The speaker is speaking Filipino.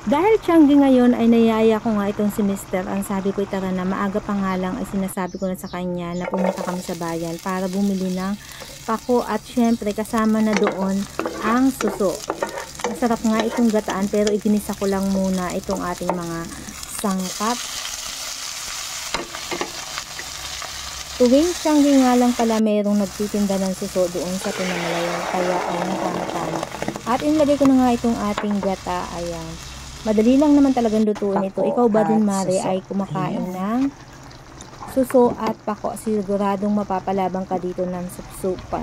Dahil Tiangge ngayon ay nayaya ko nga itong si Mister. Ang sabi ko, tara na, maaga pa nga lang ay sinasabi ko na sa kanya na pumunta kami sa bayan para bumili ng pako at syempre kasama na doon ang suso. Masarap nga itong gataan pero iginisa ko lang muna itong ating mga sangkap. Tuwing Tiangge nga lang pala mayroong nagtitinda ng suso doon sa Pinamalayan, kaya ay tama-tama. At inilagay ko na nga itong ating gata. Ayan. Madali lang naman talagang lutuin ito. Ikaw ba din, Mare, ay kumakain ng suso at pako? Siguradong mapapalabang ka dito ng supsupan.